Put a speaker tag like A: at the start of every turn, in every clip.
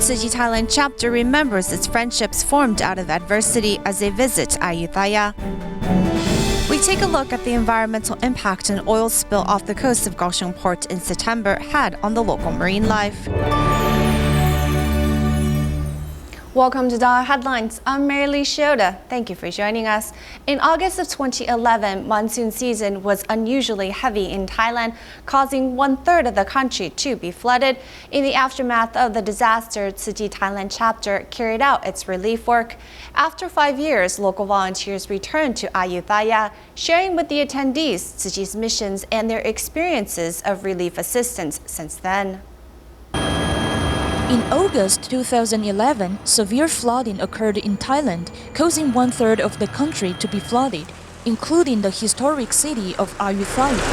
A: Tzu Chi Thailand Chapter remembers its friendships formed out of adversity as they visit Ayutthaya. We take a look at the environmental impact an oil spill off the coast of Kaohsiung Port in September had on the local marine life. Welcome to DaAi Headlines. I'm Mary Lee Shioda. Thank you for joining us. In August of 2011, monsoon season was unusually heavy in Thailand, causing 1/3 of the country to be flooded. In the aftermath of the disaster, Tzu Chi Thailand Chapter carried out its relief work. After 5 years, local volunteers returned to Ayutthaya, sharing with the attendees Tzu Chi's missions and their experiences of relief assistance since then.
B: In August 2011, severe flooding occurred in Thailand, causing 1/3 of the country to be flooded, including the historic city of Ayutthaya.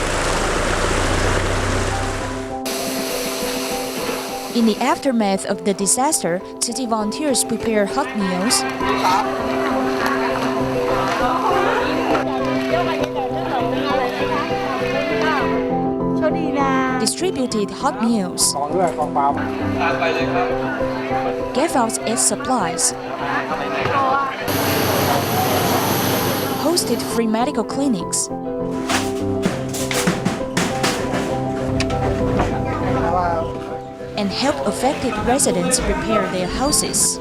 B: In the aftermath of the disaster, Tzu Chi volunteers prepared hot meals, distributed hot meals, gave out aid supplies, hosted free medical clinics, and helped affected residents repair their houses.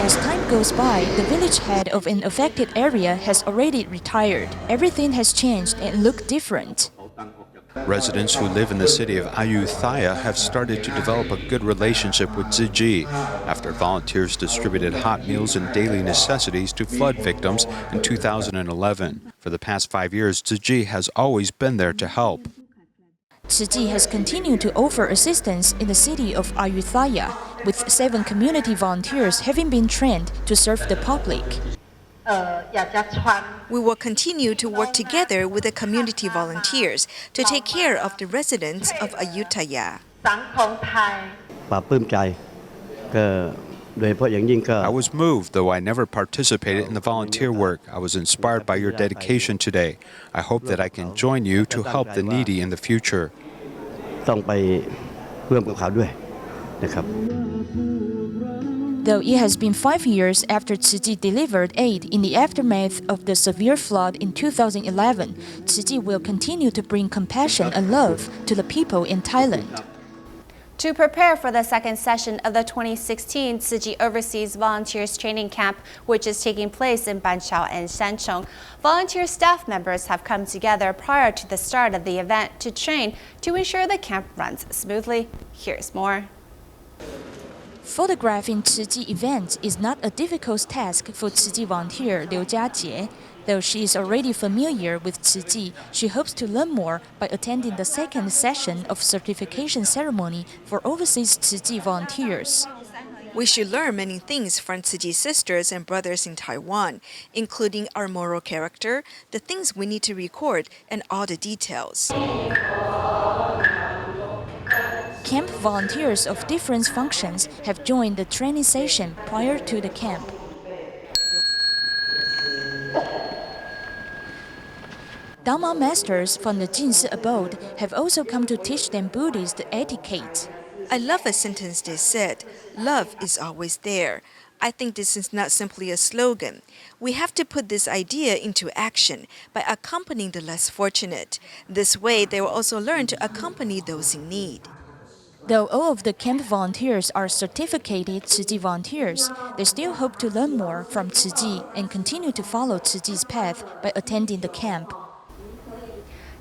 B: As time goes by, the village head of an affected area has already retired. Everything has changed and looked different.
C: Residents who live in the city of Ayutthaya have started to develop a good relationship with Tzu Chi after volunteers distributed hot meals and daily necessities to flood victims in 2011. For the past 5 years, Tzu Chi has always been there to help.
B: Tzu Chi has continued to offer assistance in the city of Ayutthaya, with 7 community volunteers having been trained to serve the public.
D: We will continue to work together with the community volunteers to take care of the residents of Ayutthaya.
C: I was moved, though I never participated in the volunteer work. I was inspired by your dedication today. I hope that I can join you to help the needy in the future.
B: Though it has been 5 years after Tzu Chi delivered aid in the aftermath of the severe flood in 2011, Tzu Chi will continue to bring compassion and love to the people in Thailand.
A: To prepare for the second session of the 2016 Tzu Chi Overseas Volunteers Training Camp, which is taking place in Banqiao and Shanchong, volunteer staff members have come together prior to the start of the event to train to ensure the camp runs smoothly. Here's more.
B: Photographing Tzu Chi events is not a difficult task for Tzu Chi volunteer Liu Jiajie. Though she is already familiar with Tzu Chi, she hopes to learn more by attending the second session of certification ceremony for overseas Tzu Chi volunteers.
D: We should learn many things from Tzu Chi sisters and brothers in Taiwan, including our moral character, the things we need to record, and all the details.
B: Camp volunteers of different functions have joined the training session prior to the camp. Dharma masters from the Jinsi abode have also come to teach them Buddhist etiquette.
D: I love a sentence they said, "Love is always there." I think this is not simply a slogan. We have to put this idea into action by accompanying the less fortunate. This way, they will also learn to accompany those in need.
B: Though all of the camp volunteers are certificated Tzu Chi volunteers, they still hope to learn more from Tzu Chi and continue to follow Tzu Chi's path by attending the camp.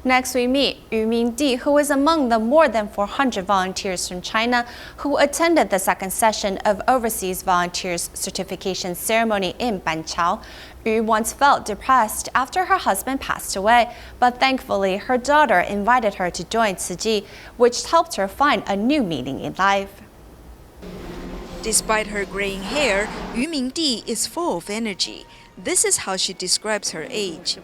A: Next, we meet Yu Mingdi, who is among the more than 400 volunteers from China who attended the second session of Overseas Volunteers Certification Ceremony in Banqiao. Yu once felt depressed after her husband passed away, but thankfully her daughter invited her to join Tzu Chi, which helped her find a new meaning in life.
D: Despite her graying hair, Yu Mingdi is full of energy. This is how she describes her age.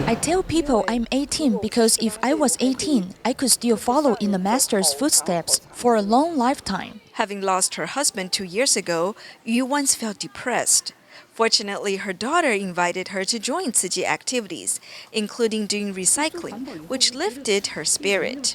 B: I tell people I'm 18 because if I was 18, I could still follow in the master's footsteps for a long lifetime.
D: Having lost her husband 2 years ago, Yu once felt depressed. Fortunately, her daughter invited her to join Tzu Chi activities, including doing recycling, which lifted her spirit.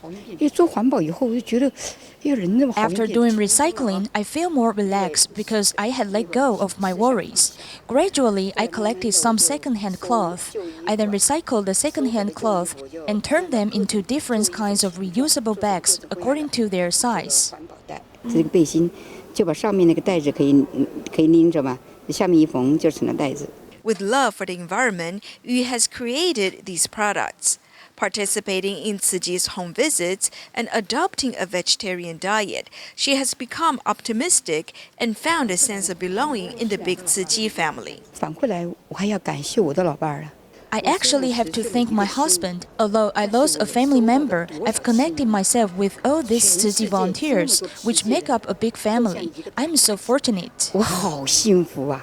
B: After doing recycling, I feel more relaxed because I had let go of my worries. Gradually, I collected some second-hand cloth. I then recycled the second-hand cloth and turned them into different kinds of reusable bags according to their size.
E: 这个背心就把上面那个带子可以拎着嘛，下面一缝就成了带子。
D: With love for the environment, Yu has created these products. Participating in Tzu Chi's home visits and adopting a vegetarian diet, she has become optimistic and found a sense of belonging in the big Tzu Chi family.
E: 反过来，我还要感谢我的老伴儿啊。
B: I actually have to thank my husband. Although I lost a family member, I've connected myself with all these Tzu Chi volunteers, which make up a big family. I'm so fortunate.
E: 我好幸福啊！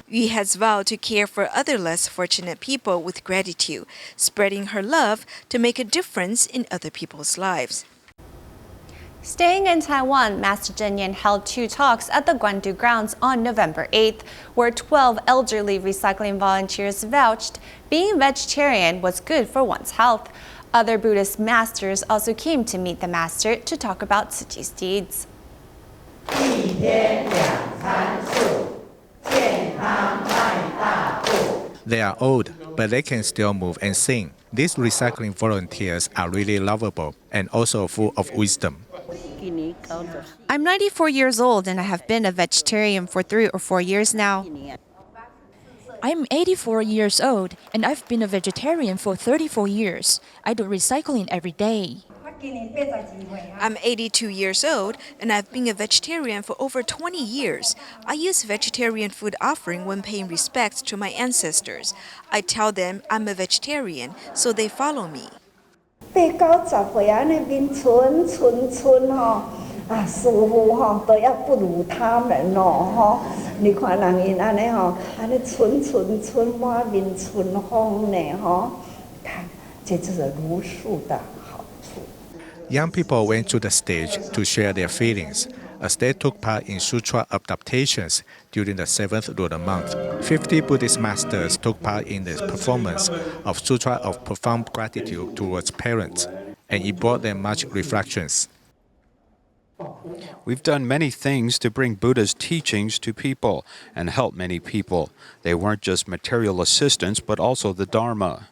D: Yu has vowed to care for other less fortunate people with gratitude, spreading her love to make a difference in other people's lives.
A: Staying in Taiwan, Master Zhen Yan held 2 talks at the Guandu grounds on November 8th, where 12 elderly recycling volunteers vouched being vegetarian was good for one's health. Other Buddhist masters also came to meet the master to talk about Tzu Chi's deeds.
F: They are old, but they can still move and sing. These recycling volunteers are really lovable and also full of wisdom.
A: I'm 94 years old and I have been a vegetarian for 3 or 4 years now.
B: I'm 84 years old and I've been a vegetarian for 34 years. I do recycling every day.
D: I'm 82 years old and I've been a vegetarian for over 20 years. I use vegetarian food offering when paying respects to my ancestors. I tell them I'm a vegetarian, so they follow me.
G: 80岁安尼面村吼，啊，师傅吼都要不如他们哦吼。你看人因安尼吼，安尼村满面春风呢吼，看这就是茹素的好处。
F: Young people went to the stage to share their feelings as they took part in sutra adaptations during the 7th lunar month. 50 Buddhist masters took part in the performance of Sutra of Profound Gratitude towards parents, and it brought them much reflections.
C: We've done many things to bring Buddha's teachings to people and help many people. They weren't just material assistance, but also the Dharma.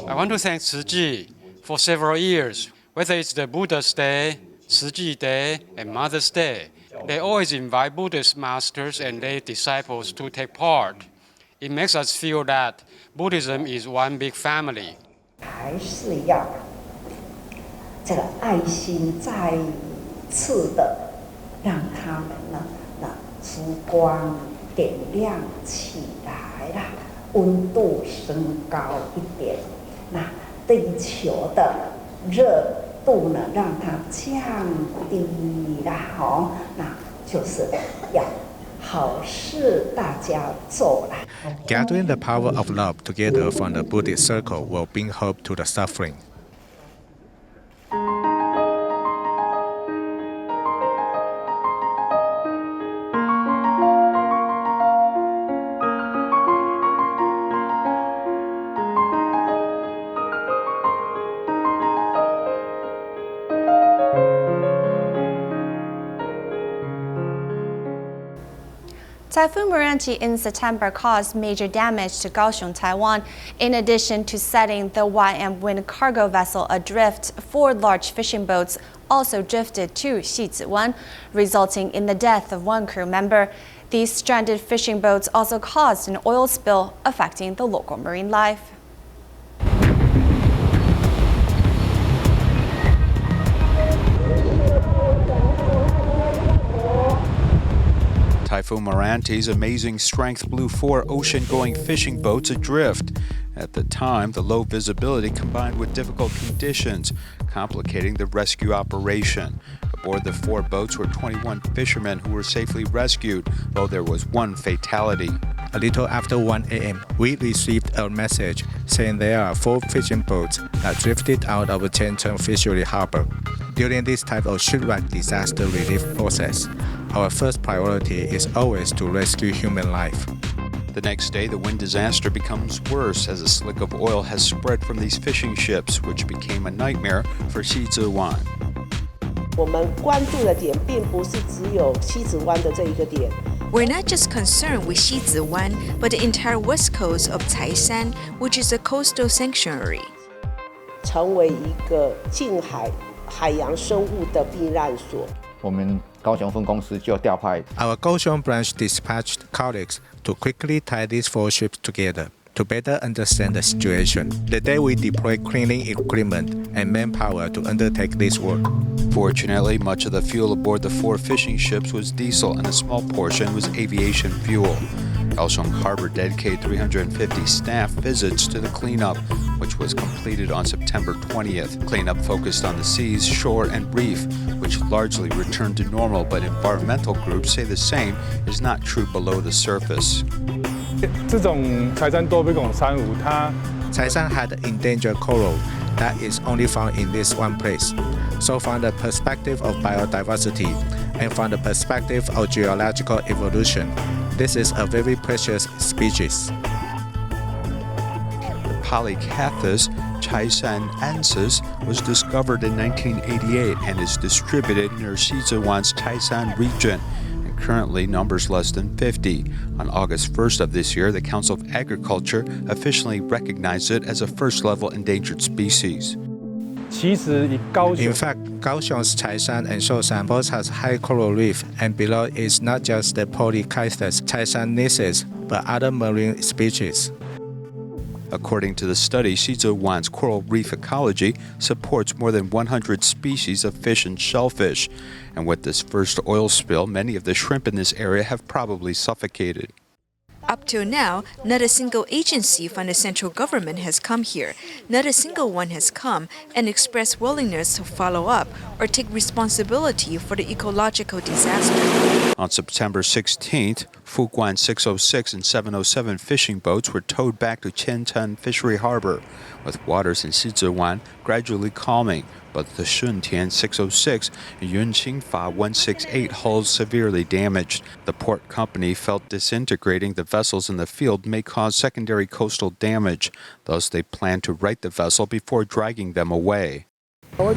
H: I want to thank Tzu Chi for several years. Whether it's the Buddha's Day, Tzu Chi Day, and Mother's Day, they always invite Buddhist masters and their disciples to take part. It makes us feel that Buddhism is one big family.
G: 还是要这个爱心再次的让他们呢，那烛光点亮起来啦，温度升高一点，那地球的热度呢，让它降低啦，吼，那就是要好事大家做啦。
F: Gathering the power of love together from the Buddhist circle will bring hope to the suffering.
A: Typhoon Meranti in September caused major damage to Kaohsiung, Taiwan. In addition to setting the YM Wind cargo vessel adrift, 4 large fishing boats also drifted to西子湾, resulting in the death of 1 crew member. These stranded fishing boats also caused an oil spill, affecting the local marine life.
C: Typhoon Meranti's amazing strength blew 4 ocean-going fishing boats adrift. At the time, the low visibility combined with difficult conditions, complicating the rescue operation. Aboard the 4 boats were 21 fishermen who were safely rescued, though there was 1 fatality.
F: A little after 1 a.m., we received a message saying there are 4 fishing boats that drifted out of Tiancheng Fishery Harbor. During this type of shipwreck disaster relief process, our first priority is always to rescue human life.
C: The next day, the wind disaster becomes worse as a slick of oil has spread from these fishing ships, which became a nightmare for Xi Zhiwan.
I: 我们关注的点并不是只有西子湾的这一个点。
D: We're not just concerned with Xi Zhiwan, but the entire west coast of Taishan, which is a coastal sanctuary.
I: 成为一个近海洋生物的避难所。
J: 我们高雄分公司就调派
F: Our Kaohsiung branch dispatched colleagues to quickly tie these 4 ships together to better understand the situation. The day we deployed cleaning equipment and manpower to undertake this work.
C: Fortunately, much of the fuel aboard the 4 fishing ships was diesel and a small portion was aviation fuel. Kaohsiung Harbor dedicated 350 staff visits to the cleanup, which was completed on September 20th. Cleanup focused on the seas, shore, and reef, which largely returned to normal, but environmental groups say the same is not true below the surface.
K: 这种柴山多杯拱珊瑚，它
F: Taishan had endangered coral that is only found in this one place. So from the perspective of biodiversity and from the perspective of geological evolution, this is a very precious species.
C: The Polycathus chaisanensis was discovered in 1988 and is distributed near Xi Zhiwan's Taishan region. Currently numbers less than 50. On August 1st of this year, the Council of Agriculture officially recognized it as a first-level endangered species.
F: In fact, Kaohsiung's Taishan and Shoushan both has high coral reef, and below is not just the Polycathus chaisanensis, but other marine species.
C: According to the study, Xi Zhiwan's coral reef ecology supports more than 100 species of fish and shellfish. And with this first oil spill, many of the shrimp in this area have probably suffocated.
D: Up till now, not a single agency from the central government has come here. Not a single one has come and expressed willingness to follow up or take responsibility for the ecological disaster.
C: On September 16th, Fuguan 606 and 707 fishing boats were towed back to Tiancheng Fishery Harbor, with waters in Xi Zhiwan gradually calming. But the Shuntian 606 and Yunqingfa 168 hulls severely damaged. The port company felt disintegrating the vessels in the field may cause secondary coastal damage. Thus, they plan to right the vessel before dragging them away.
F: Now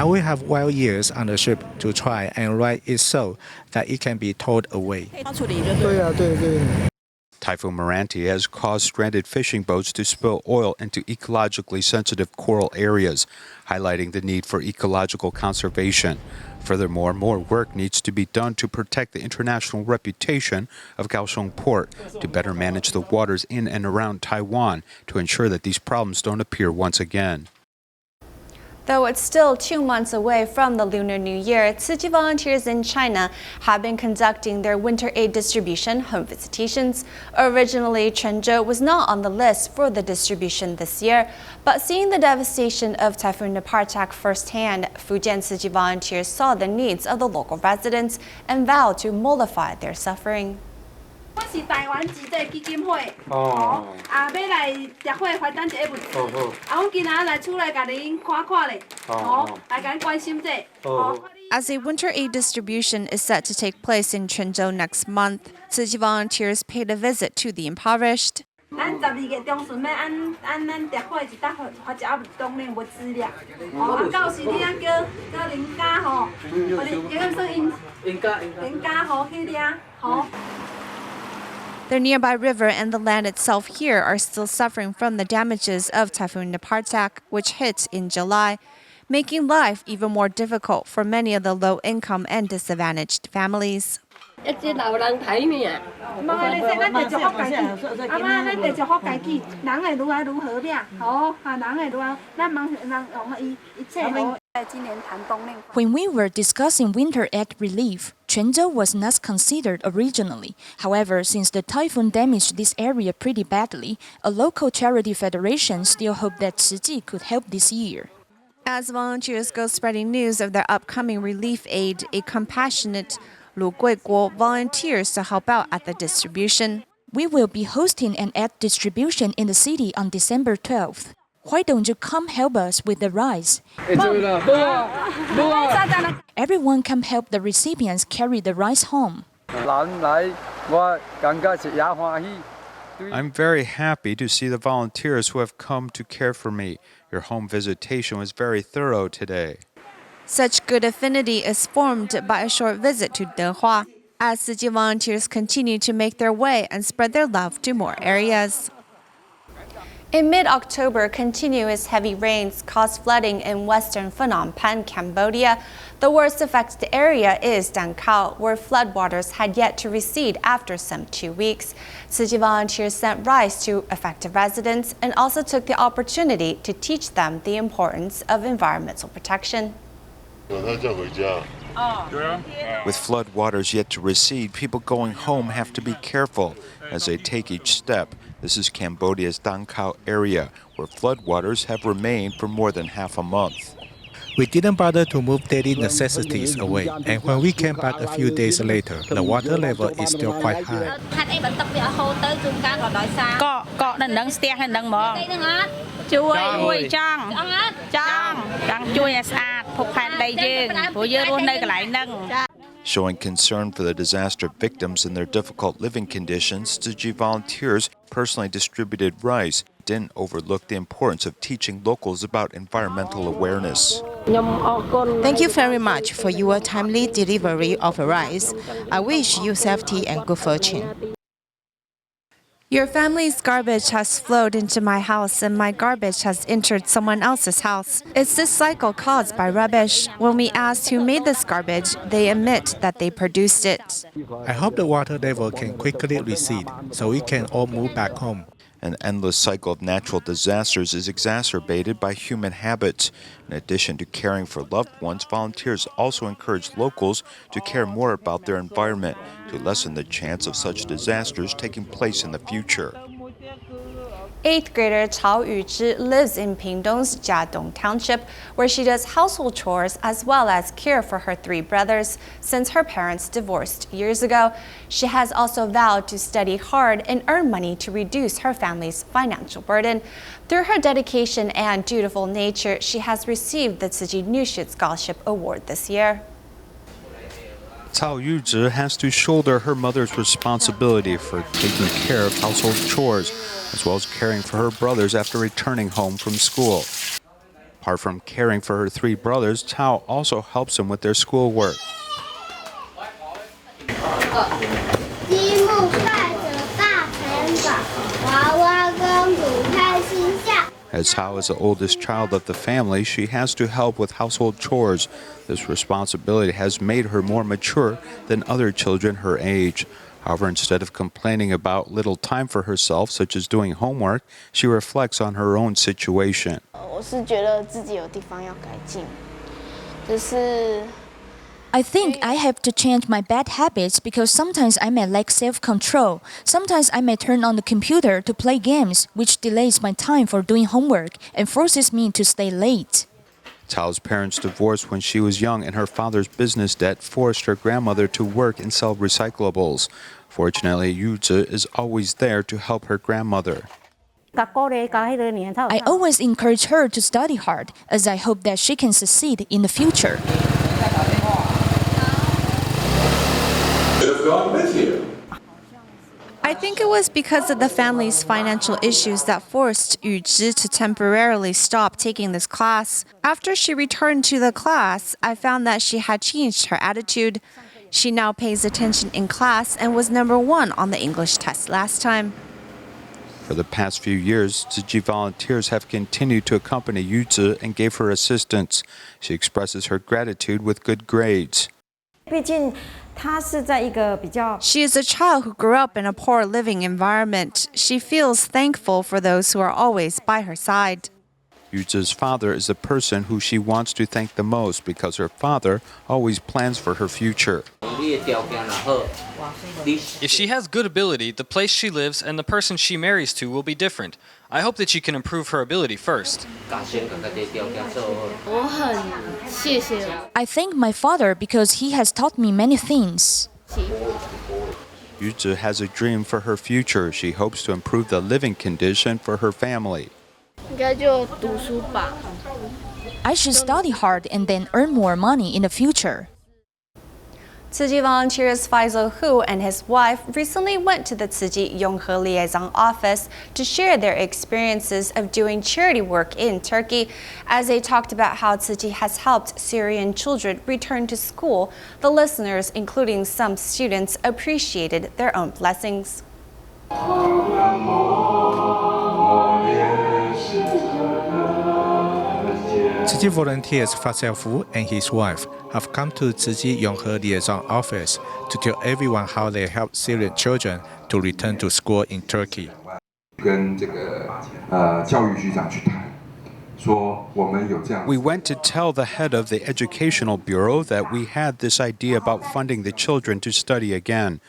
F: we have wild years on the ship to try and right it so that it can be towed away.
C: Typhoon Meranti has caused stranded fishing boats to spill oil into ecologically sensitive coral areas, highlighting the need for ecological conservation. Furthermore, more work needs to be done to protect the international reputation of Kaohsiung Port, to better manage the waters in and around Taiwan, to ensure that these problems don't appear once again.
A: Though it's still 2 months away from the Lunar New Year, Tzu Chi volunteers in China have been conducting their winter aid distribution home visitations. Originally, Quanzhou was not on the list for the distribution this year, but seeing the devastation of Typhoon Nepartak firsthand, Fujian Tzu Chi volunteers saw the needs of the local residents and vowed to mollify their suffering.
L: 我是台湾慈济基金会，要来协会发展一个物资，我今仔来厝内甲恁看看咧，来甲恁关心者。
A: As a winter aid distribution is set to take place in Quanzhou next month, Tzu Chi volunteers paid a visit to the impoverished.
L: 咱12月中旬要按咱协会一搭发一物冬令物资了，到时你啊叫恁家吼，或者叫说因家吼去掠，吼。
A: The nearby river and the land itself here are still suffering from the damages of Typhoon Nepartak, which hit in July, making life even more difficult for many of the low-income and disadvantaged families.
B: When we were discussing winter aid relief, Quanzhou was not considered originally. However, since the typhoon damaged this area pretty badly, a local charity federation still hoped that Tzu Chi could help this year.
A: As volunteers go spreading news of their upcoming relief aid, a compassionate Lu Guiguo volunteers to help out at the distribution.
B: We will be hosting an egg distribution in the city on December 12th. Why don't you come help us with the rice? Everyone come help the recipients carry the rice home.
C: I'm very happy to see the volunteers who have come to care for me. Your home visitation was very thorough today.
A: Such good affinity is formed by a short visit to DaAi, as Tzu Chi volunteers continue to make their way and spread their love to more areas. In mid-October, continuous heavy rains caused flooding in western Phnom Penh, Cambodia. The worst affected area is Dang Khao, where floodwaters had yet to recede after some 2 weeks. Tzu Chi volunteers sent rice to affected residents and also took the opportunity to teach them the importance of environmental protection.
C: With floodwaters yet to recede, people going home have to be careful as they take each step. This is Cambodia's Dang Khao area, where floodwaters have remained for more than half a month.
F: We didn't bother to move daily necessities away, and when we came back a few days later, the water level is still quite high.
C: Showing concern for the disaster victims and their difficult living conditions, Tzu Chi volunteers personally distributed rice, didn't overlook the importance of teaching locals about environmental awareness.
M: Thank you very much for your timely delivery of rice. I wish you safety and good fortune.
A: Your family's garbage has flowed into my house and my garbage has entered someone else's house. It's this cycle caused by rubbish. When we asked who made this garbage, they admit that they produced it.
F: I hope the water level can quickly recede so we can all move back home.
C: An endless cycle of natural disasters is exacerbated by human habits. In addition to caring for loved ones, volunteers also encourage locals to care more about their environment to lessen the chance of such disasters taking place in the future.
A: 8th grader曹羽织 lives in Pingdong's Jiadong Township, where she does household chores as well as care for her 3 brothers since her parents divorced years ago. She has also vowed to study hard and earn money to reduce her family's financial burden. Through her dedication and dutiful nature, she has received the Tzu Chi Newshit Scholarship Award this year.
C: Cao Yuzhi has to shoulder her mother's responsibility for taking care of household chores, as well as caring for her brothers after returning home from school. Apart from caring for her 3 brothers, Cao also helps them with their schoolwork. As Cao is the oldest child of the family, she has to help with household chores. This responsibility has made her more mature than other children her age. However, instead of complaining about little time for herself, such as doing homework, she reflects on her own situation.
B: I think I have to change my bad habits because sometimes I may lack self-control. Sometimes I may turn on the computer to play games, which delays my time for doing homework and forces me to stay late.
C: Cao's parents divorced when she was young, and her father's business debt forced her grandmother to work and sell recyclables. Fortunately, Yuzhi is always there to help her grandmother.
B: I always encourage her to study hard, as I hope that she can succeed in the future.
A: I think it was because of the family's financial issues that forced Yu Zhi to temporarily stop taking this class. After she returned to the class, I found that she had changed her attitude. She now pays attention in class and was number 1 on the English test last time.
C: For the past few years, Tzu Chi volunteers have continued to accompany Yuzhi and gave her assistance. She expresses her gratitude with good grades.
A: She is a child who grew up in a poor living environment. She feels thankful for those who are always by her side.
C: Yuzhi's father is the person who she wants to thank the most because her father always plans for her future.
N: If she has good ability, the place she lives and the person she marries to will be different. I hope that she can improve her ability first.
B: I thank my father because he has taught me many things.
C: Ayutthaya has a dream for her future. She hopes to improve the living condition for her family.
B: I should study hard and then earn more money in the future.
A: Tzu Chi volunteers Faisal Hu and his wife recently went to the Tzu Chi永和liaison office to share their experiences of doing charity work in Turkey. As they talked about how Tzu Chi has helped Syrian children return to school, the listeners, including some students, appreciated their own blessings.
F: Tzu Chi volunteers Faisal Hu and his wife have come to Tzu Chi永和liaison office to tell everyone how they help Syrian children to return to school in Turkey.
C: We went to tell the head of the Educational Bureau that we had this idea about funding the children to study again.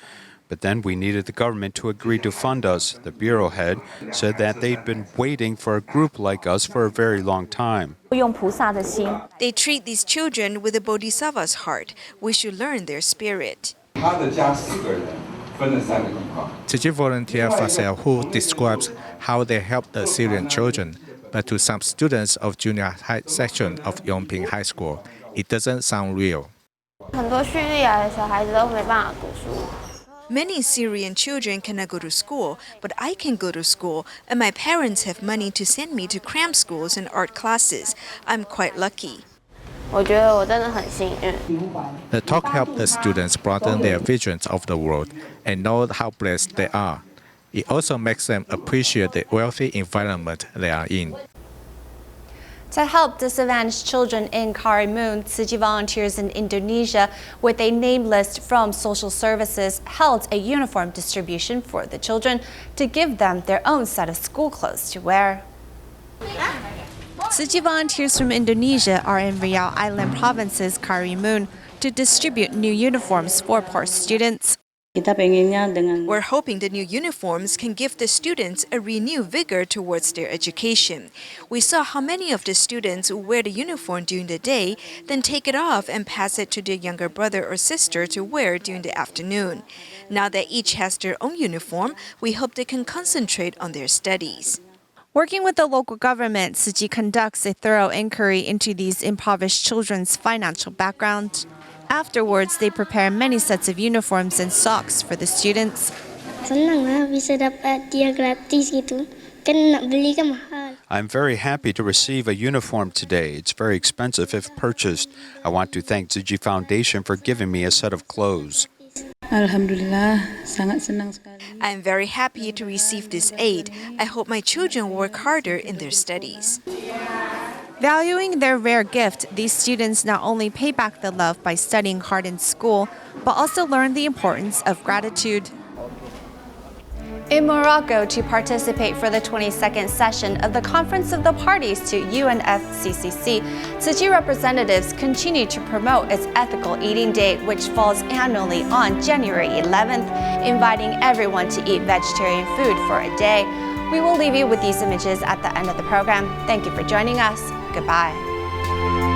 C: But then we needed the government to agree to fund us. The bureau head said that they'd been waiting for a group like us for a very long time.
D: They treat these children with a bodhisattva's heart. We should learn their spirit.
F: Tzu Chi volunteer Faisal Hu describes how they help the Syrian children, but to some students of junior high section of Yongping High School, it doesn't sound real.
D: Many Syrian children cannot go to school, but I can go to school, and my parents have money to send me to cram schools and art classes. I'm quite lucky.
F: The talk helped the students broaden their visions of the world and know how blessed they are. It also makes them appreciate the wealthy environment they are in.
A: To help disadvantaged children in Karimun, Tzu Chi volunteers in Indonesia with a name list from social services held a uniform distribution for the children to give them their own set of school clothes to wear. Tzu Chi volunteers from Indonesia are in Riau Island Province's Karimun to distribute new uniforms for poor students.
D: We're hoping the new uniforms can give the students a renewed vigor towards their education. We saw how many of the students wear the uniform during the day, then take it off and pass it to their younger brother or sister to wear during the afternoon. Now that each has their own uniform, we hope they can concentrate on their studies. Working with the local government, Tzu Chi conducts a thorough inquiry into these impoverished children's financial background. Afterwards, they prepare many sets of uniforms and socks for the students.
C: I'm very happy to receive a uniform today. It's very expensive if purchased. I want to thank Tzu Chi Foundation for giving me a set of clothes.
D: I'm very happy to receive this aid. I hope my children work harder in their studies. Valuing their rare gift, these students not only pay back the love by studying hard in school, but also learn the importance of gratitude. In Morocco, to participate for the 22nd session of the Conference of the Parties to UNFCCC, Tzu Chi representatives continue to promote its Ethical Eating Day, which falls annually on January 11th, inviting everyone to eat vegetarian food for a day. We will leave you with these images at the end of the program. Thank you for joining us. Goodbye.